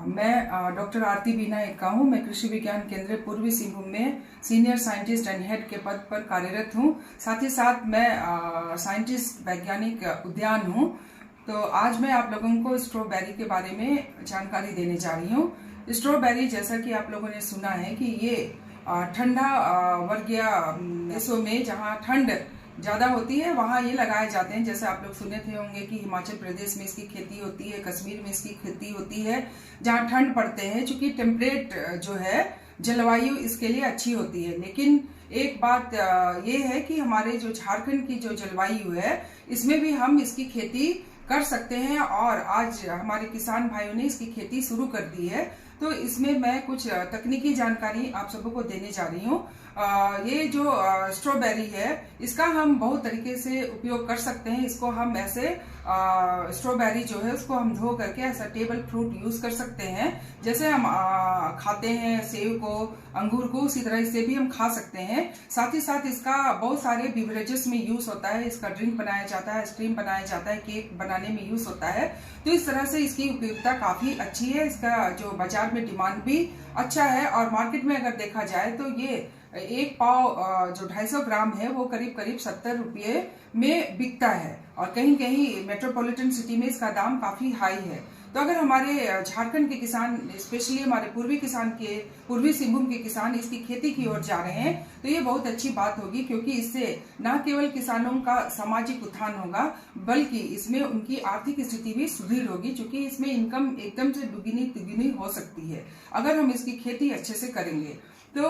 मैं डॉक्टर आरती बीना एक्का हूँ। मैं कृषि विज्ञान केंद्र पूर्वी सिंहभूम में सीनियर साइंटिस्ट एंड हेड के पद पर कार्यरत हूँ। साथ ही साथ मैं साइंटिस्ट वैज्ञानिक उद्यान हूँ। तो आज मैं आप लोगों को स्ट्रॉबेरी के बारे में जानकारी देने जा रही हूँ। स्ट्रॉबेरी, जैसा कि आप लोगों ने सुना है कि ये ठंडा वर्गीय देशों में जहाँ ठंड ज्यादा होती है वहाँ ये लगाए जाते हैं। जैसे आप लोग सुने थे होंगे कि हिमाचल प्रदेश में इसकी खेती होती है, कश्मीर में इसकी खेती होती है जहाँ ठंड पड़ते हैं। चूंकि टेम्परेट जो है जलवायु इसके लिए अच्छी होती है। लेकिन एक बात ये है कि हमारे जो झारखंड की जो जलवायु है इसमें भी हम इसकी खेती कर सकते हैं और आज हमारे किसान भाइयों ने इसकी खेती शुरू कर दी है। तो इसमें मैं कुछ तकनीकी जानकारी आप सबको को देने जा रही हूँ। ये जो स्ट्रॉबेरी है इसका हम बहुत तरीके से उपयोग कर सकते हैं। इसको हम ऐसे स्ट्रॉबेरी जो है उसको हम धो करके ऐसा टेबल फ्रूट यूज कर सकते हैं। जैसे हम खाते हैं सेब को, अंगूर को, उसी तरह इसे भी हम खा सकते हैं। साथ ही साथ इसका बहुत सारे बिवरेजेस में यूज होता है। इसका ड्रिंक बनाया जाता है, आइसक्रीम बनाया जाता है, केक बनाने में यूज होता है। तो इस तरह से इसकी उपयोगिता काफी अच्छी है। इसका जो बाजार में डिमांड भी अच्छा है और मार्केट में अगर देखा जाए तो ये एक पाव जो 250 ग्राम है वो करीब करीब 70 रुपये में बिकता है और कहीं कहीं मेट्रोपॉलिटन सिटी में इसका दाम काफी हाई है। तो अगर हमारे झारखंड के किसान, स्पेशली हमारे पूर्वी सिंहभूम के किसान इसकी खेती की ओर जा रहे हैं तो ये बहुत अच्छी बात होगी, क्योंकि इससे न केवल किसानों का सामाजिक उत्थान होगा बल्कि इसमें उनकी आर्थिक स्थिति भी सुदृढ़ होगी, क्योंकि इसमें इनकम एकदम से दुगनी तिगुनी हो सकती है अगर हम इसकी खेती अच्छे से करेंगे। तो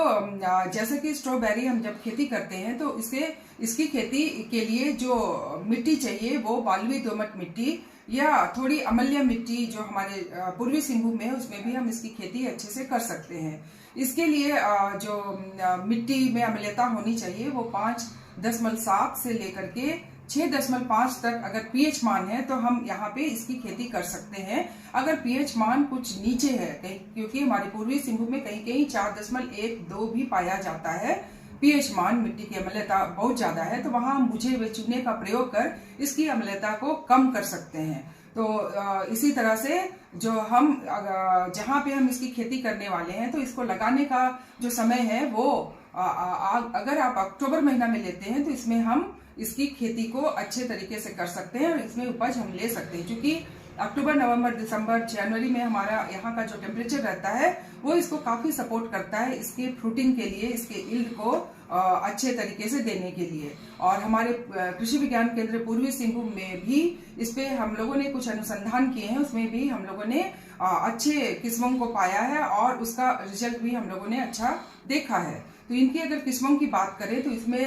जैसे कि स्ट्रॉबेरी हम जब खेती करते हैं तो इसकी खेती के लिए जो मिट्टी चाहिए वो बालुई दोमट मिट्टी या थोड़ी अम्लीय मिट्टी जो हमारे पूर्वी सिंहभूम में है उसमें भी हम इसकी खेती अच्छे से कर सकते हैं। इसके लिए जो मिट्टी में अम्लता होनी चाहिए वो 5.7 से लेकर के 6.5 तक अगर पीएच मान है तो हम यहाँ पे इसकी खेती कर सकते हैं। अगर पीएच मान कुछ नीचे है कहीं, क्योंकि हमारे पूर्वी सिंहभूम में कहीं कहीं 4.12 भी पाया जाता है पीएच मान, मिट्टी की अम्लता बहुत ज्यादा है, तो वहां हम बुझे हुए चूने का प्रयोग कर इसकी अम्लता को कम कर सकते हैं। तो इसी तरह से जो हम जहाँ पे हम इसकी खेती करने वाले हैं तो इसको लगाने का जो समय है वो अगर आप अक्टूबर महीना में लेते हैं तो इसमें हम इसकी खेती को अच्छे तरीके से कर सकते हैं और इसमें उपज हम ले सकते हैं। क्योंकि अक्टूबर, नवंबर, दिसंबर, जनवरी में हमारा यहाँ का जो टेम्परेचर रहता है वो इसको काफी सपोर्ट करता है इसके फ्रूटिंग के लिए, इसके यील्ड को अच्छे तरीके से देने के लिए। और हमारे कृषि विज्ञान केंद्र पूर्वी सिंहभूम में भी इस पे हम लोगों ने कुछ अनुसंधान किए हैं। उसमें भी हम लोगों ने अच्छे किस्मों को पाया है और उसका रिजल्ट भी हम लोगों ने अच्छा देखा है। तो इनकी अगर किस्मों की बात करें तो इसमें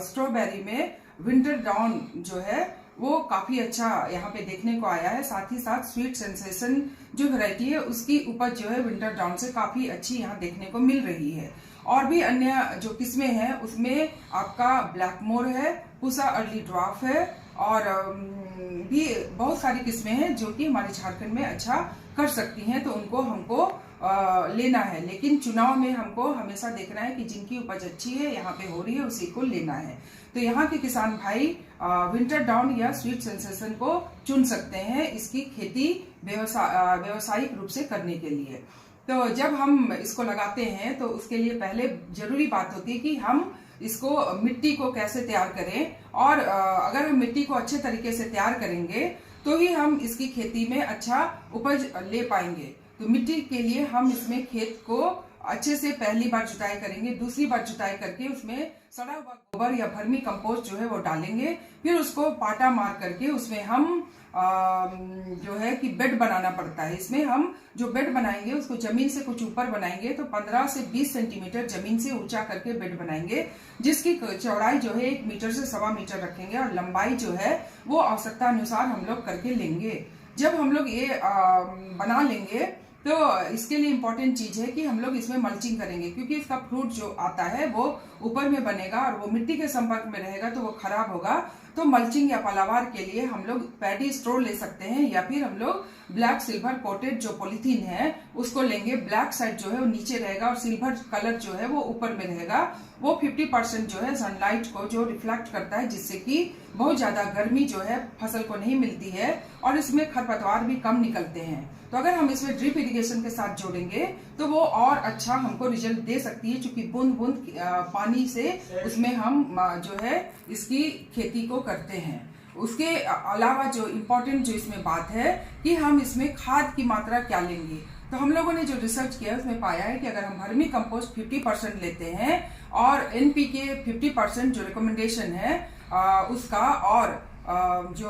स्ट्रॉबेरी में विंटर डाउन जो है वो काफी अच्छा यहाँ पे देखने को आया है। साथ ही साथ स्वीट सेंसेशन जो वैरायटी है उसकी उपज जो है विंटर डाउन से काफी अच्छी यहाँ देखने को मिल रही है। और भी अन्य जो किस्में हैं उसमें आपका ब्लैकमोर है, पूसा अर्ली ड्वार्फ है और भी बहुत सारी किस्में हैं जो कि हमारे झारखंड में अच्छा कर सकती हैं। तो उनको हमको लेना है, लेकिन चुनाव में हमको हमेशा देखना है कि जिनकी उपज अच्छी है यहाँ पे हो रही है उसी को लेना है। तो यहाँ के किसान भाई विंटर डाउन या स्वीट सेंसेशन को चुन सकते हैं इसकी खेती व्यवसायिक रूप से करने के लिए। तो जब हम इसको लगाते हैं तो उसके लिए पहले जरूरी बात होती है कि हम इसको मिट्टी को कैसे तैयार करें, और अगर हम मिट्टी को अच्छे तरीके से तैयार करेंगे तो ही हम इसकी खेती में अच्छा उपज ले पाएंगे। तो मिट्टी के लिए हम इसमें खेत को अच्छे से पहली बार जुताई करेंगे, दूसरी बार जुताई करके उसमें सड़ा हुआ गोबर या वर्मी कंपोस्ट जो है वो डालेंगे। फिर उसको पाटा मार करके उसमें हम जो है कि बेड बनाना पड़ता है। इसमें हम जो बेड बनाएंगे उसको जमीन से कुछ ऊपर बनाएंगे, तो 15 से 20 सेंटीमीटर जमीन से ऊंचा करके बेड बनाएंगे, जिसकी चौड़ाई जो है 1 मीटर से 1.25 मीटर रखेंगे और लंबाई जो है वो आवश्यकता अनुसार हम लोग करके लेंगे। जब हम लोग ये बना लेंगे तो इसके लिए इम्पोर्टेंट चीज है कि हम लोग इसमें मल्चिंग करेंगे, क्योंकि इसका फ्रूट जो आता है वो ऊपर में बनेगा और वो मिट्टी के संपर्क में रहेगा तो वो खराब होगा। तो मल्चिंग या पलावार के लिए हम लोग पैडी स्ट्रो ले सकते हैं या फिर हम लोग ब्लैक सिल्वर कोटेड जो पॉलिथीन है उसको लेंगे। ब्लैक साइड जो है वो नीचे रहेगा और सिल्वर कलर जो है वो ऊपर में रहेगा। वो 50% जो है सनलाइट को जो रिफ्लेक्ट करता है, जिससे कि बहुत ज्यादा गर्मी जो है फसल को नहीं मिलती है और इसमें खरपतवार भी कम निकलते हैं। तो अगर हम इसमें ड्रिप इरिगेशन के साथ जोड़ेंगे तो वो और अच्छा हमको रिजल्ट दे सकती है, क्योंकि बूंद बूंद पानी से उसमें हम जो है इसकी खेती को करते हैं। उसके अलावा जो इम्पोर्टेंट जो इसमें बात है कि हम इसमें खाद की मात्रा क्या लेंगे। तो हम लोगों ने जो रिसर्च किया उसमें पाया है कि अगर हम वर्मी कंपोस्ट 50% लेते हैं और NPK 50% जो रिकमेंडेशन है उसका, और जो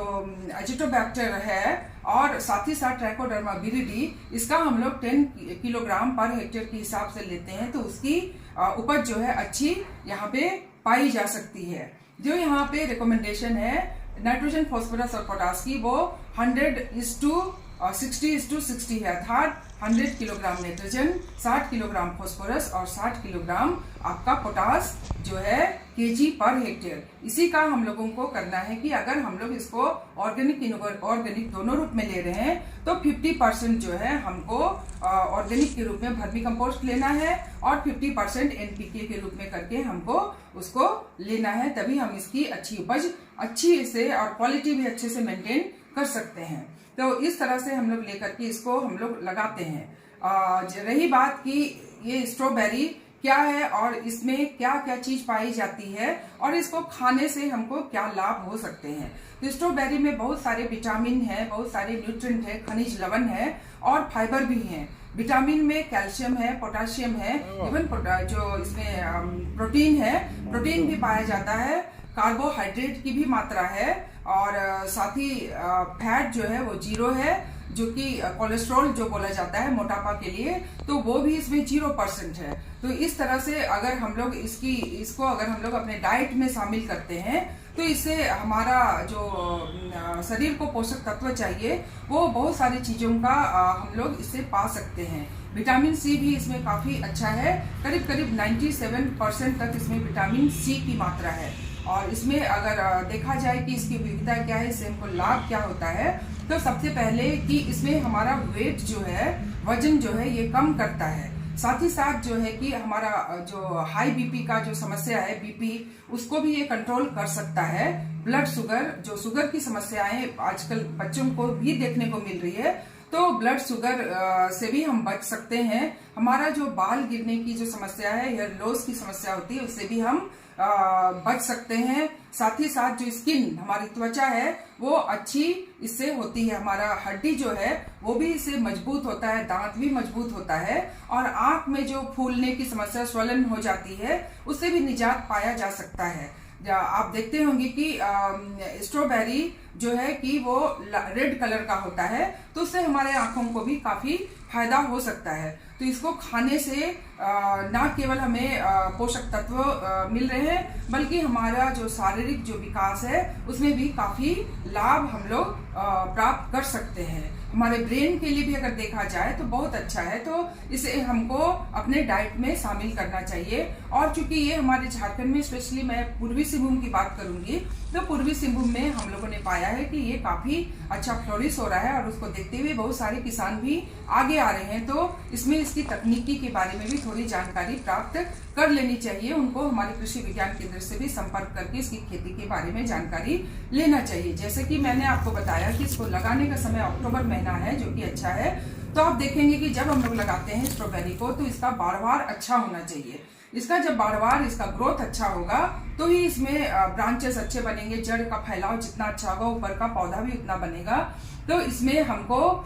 एजिटोबैक्टर है और साथ ही साथ ट्राइकोडर्मा विरिडी, इसका हम लोग 10 किलोग्राम पर हेक्टेयर के हिसाब से लेते हैं तो उसकी उपज जो है अच्छी यहाँ पे पाई जा सकती है। जो यहाँ पे रिकमेंडेशन है नाइट्रोजन, फास्फोरस और पोटास की, वो 100:60:60 है, अर्थात 100 किलोग्राम नाइट्रोजन, 60 किलोग्राम फास्फोरस और 60 किलोग्राम आपका पोटास जो है केजी पर हेक्टेयर। इसी का हम लोगों को करना है कि अगर हम लोग इसको ऑर्गेनिक इनऑर्गेनिक दोनों रूप में ले रहे हैं तो 50% जो है हमको ऑर्गेनिक के रूप में वर्मी कंपोस्ट लेना है और 50% NPK के रूप में करके हमको उसको लेना है, तभी हम इसकी अच्छी उपज अच्छी से और क्वालिटी भी अच्छे से मेंटेन कर सकते हैं। तो इस तरह से हम लोग लेकर के इसको हम लोग लगाते हैं। रही बात कि ये स्ट्रॉबेरी क्या है और इसमें क्या क्या चीज पाई जाती है और इसको खाने से हमको क्या लाभ हो सकते हैं। तो स्ट्रॉबेरी में बहुत सारे विटामिन है, बहुत सारे न्यूट्रिएंट है, खनिज लवण है और फाइबर भी है। विटामिन में कैल्शियम है, पोटेशियम है, इवन जो इसमें प्रोटीन है, प्रोटीन भी पाया जाता है, कार्बोहाइड्रेट की भी मात्रा है और साथ ही फैट जो है वो 0 है, जो कि कोलेस्ट्रॉल जो बोला जाता है मोटापा के लिए, तो वो भी इसमें 0% है। तो इस तरह से अगर हम लोग इसको अगर हम लोग अपने डाइट में शामिल करते हैं तो इससे हमारा जो शरीर को पोषक तत्व चाहिए वो बहुत सारी चीजों का हम लोग इससे पा सकते हैं। विटामिन सी भी इसमें काफी अच्छा है, करीब करीब 97% तक इसमें विटामिन सी की मात्रा है। और इसमें अगर देखा जाए कि इसकी विविधता क्या है, इससे हमको लाभ क्या होता है, तो सबसे पहले कि इसमें हमारा वेट जो है, वजन जो है ये कम करता है। साथ ही साथ जो है कि हमारा जो हाई बीपी का जो समस्या है, बीपी, उसको भी ये कंट्रोल कर सकता है। ब्लड शुगर, जो शुगर की समस्याएं आजकल बच्चों को भी देखने को मिल रही है, तो ब्लड शुगर से भी हम बच सकते हैं। हमारा जो बाल गिरने की जो समस्या है, हेयर लॉस की समस्या होती है, उससे भी हम बच सकते हैं। साथ ही साथ जो स्किन, हमारी त्वचा है, वो अच्छी इससे होती है। हमारा हड्डी जो है वो भी इससे मजबूत होता है, दांत भी मजबूत होता है और आंख में जो फूलने की समस्या, स्वलन हो जाती है, उससे भी निजात पाया जा सकता है। आप देखते होंगे कि स्ट्रॉबेरी जो है कि वो रेड कलर का होता है, तो उससे हमारे आंखों को भी काफी फायदा हो सकता है। तो इसको खाने से न केवल हमें पोषक तत्व मिल रहे हैं, बल्कि हमारा जो शारीरिक जो विकास है उसमें भी काफी लाभ हम लोग प्राप्त कर सकते हैं। हमारे ब्रेन के लिए भी अगर देखा जाए तो बहुत अच्छा है, तो इसे हमको अपने डाइट में शामिल करना चाहिए। और चूंकि ये हमारे झारखंड में, स्पेशली मैं पूर्वी सिंहभूम की बात करूंगी, तो पूर्वी सिंहभूम में हम लोगों ने पाया है कि ये काफी अच्छा फ्लोरिश हो रहा है और उसको देखते हुए बहुत सारे किसान भी आगे आ रहे हैं। तो इसमें इसकी तकनीकी के बारे में भी थोड़ी जानकारी प्राप्त कर लेनी चाहिए। उनको हमारे कृषि विज्ञान केंद्र से भी संपर्क करके इसकी खेती के बारे में जानकारी लेना चाहिए। जैसे कि मैंने आपको बताया कि इसको लगाने का समय अक्टूबर महीना है, जो कि अच्छा है। तो आप देखेंगे कि जब हम लोग लगाते हैं स्ट्रॉबेरी को, तो इसका बाढ़वार अच्छा होना चाहिए। इसका जब बाढ़वार, इसका ग्रोथ अच्छा होगा तो ही इसमें ब्रांचेस अच्छे बनेंगे, जड़ का फैलाव जितना अच्छा होगा, ऊपर का पौधा भी उतना बनेगा। तो इसमें हमको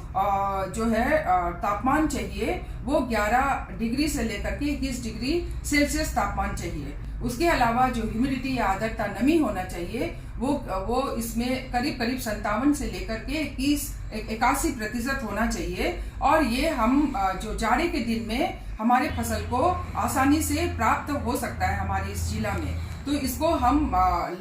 जो है तापमान चाहिए वो 11 डिग्री से लेकर के 21 डिग्री सेल्सियस तापमान चाहिए। उसके अलावा जो ह्यूमिडिटी या आर्द्रता, नमी होना चाहिए, वो इसमें करीब करीब 57 से लेकर के 81% होना चाहिए। और ये हम जो जाड़े के दिन में हमारे फसल को आसानी से प्राप्त हो सकता है हमारे इस जिला में, तो इसको हम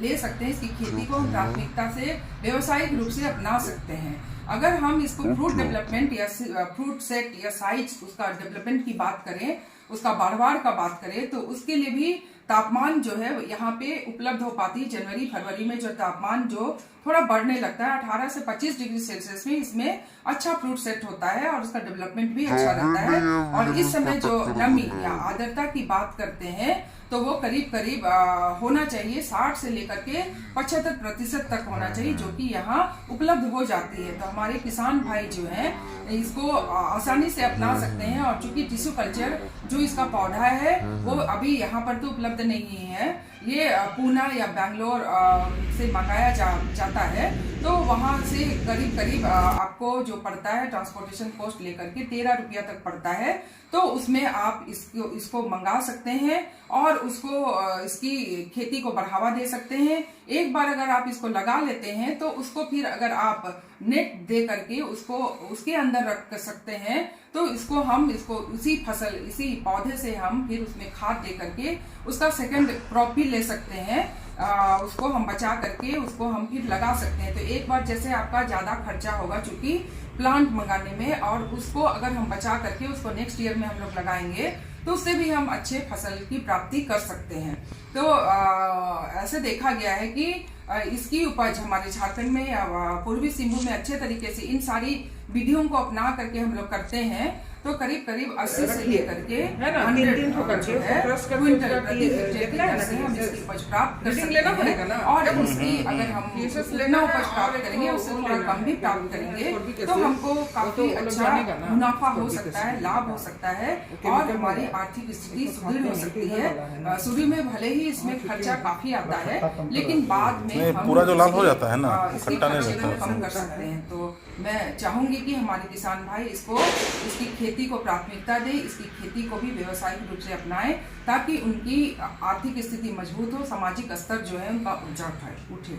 ले सकते हैं। इसकी खेती को हम प्राथमिकता से व्यावसायिक रूप से अपना सकते हैं। अगर हम इसको फ्रूट डेवलपमेंट या फ्रूट सेट या साइज उसका डेवलपमेंट की बात करें, उसका बढ़वार का बात करें, तो उसके लिए भी तापमान जो है यहाँ पे उपलब्ध हो पाती है। जनवरी फरवरी में जो तापमान जो थोड़ा बढ़ने लगता है 18 से 25 डिग्री सेल्सियस में, इसमें अच्छा फ्रूट सेट होता है और उसका डेवलपमेंट भी अच्छा रहता है। और इस समय जो नमी या आर्द्रता की बात करते हैं तो वो करीब करीब होना चाहिए 60 से लेकर के 75% तक होना चाहिए, जो कि यहाँ उपलब्ध हो जाती है। तो हमारे किसान भाई जो हैं इसको आसानी से अपना सकते हैं। और चूंकि टिश्यू कल्चर जो इसका पौधा है वो अभी यहाँ पर तो उपलब्ध नहीं है, ये पूना या बैंगलोर से मंगाया जाता है। तो वहां से करीब करीब आपको जो पड़ता है ट्रांसपोर्टेशन कॉस्ट लेकर के 13 रुपया तक पड़ता है। तो उसमें आप इसको मंगा सकते हैं और उसको इसकी खेती को बढ़ावा दे सकते हैं। एक बार अगर आप इसको लगा लेते हैं तो उसको फिर अगर आप नेट दे करके उसको उसके अंदर रख सकते हैं, तो इसको उसी पौधे से हम फिर उसमें खाद दे करके उसका सेकंड क्रॉप भी ले सकते हैं। उसको हम बचा करके उसको हम फिर लगा सकते हैं। तो एक बार जैसे आपका ज्यादा खर्चा होगा चूंकि प्लांट मंगाने में, और उसको अगर हम बचा करके उसको नेक्स्ट ईयर में हम लोग लगाएंगे तो उससे भी हम अच्छे फसल की प्राप्ति कर सकते हैं। तो ऐसे देखा गया है कि इसकी उपज हमारे झारखंड में या पूर्वी सिंहभूम में अच्छे तरीके से इन सारी विधियों को अपना करके हम लोग करते हैं। तो करीब करीब 80 से लेकर के 100 जो है क्विंटल प्रति हेक्टेयर की दर से हम इसकी उपज प्राप्त कर सकते हैं। और इसकी अगर हम जितना उपज प्राप्त करेंगे उससे थोड़ा कम भी प्राप्त करेंगे तो हमको काफी अच्छा मुनाफा हो सकता है, लाभ हो सकता है और हमारी आर्थिक स्थिति सुदृढ़ हो सकती है। शुरू में भले ही इसमें खर्चा काफी आता है, लेकिन बाद में हम पूरा जो लाभ हो जाता है ना, इसके खर्चे को कम कर सकते हैं। तो मैं चाहूंगी कि हमारे किसान भाई इसकी खेती को प्राथमिकता दे, इसकी खेती को भी व्यवसायिक रूप से अपनाएं ताकि उनकी आर्थिक स्थिति मजबूत हो, सामाजिक स्तर जो है उनका ऊंचा उठे।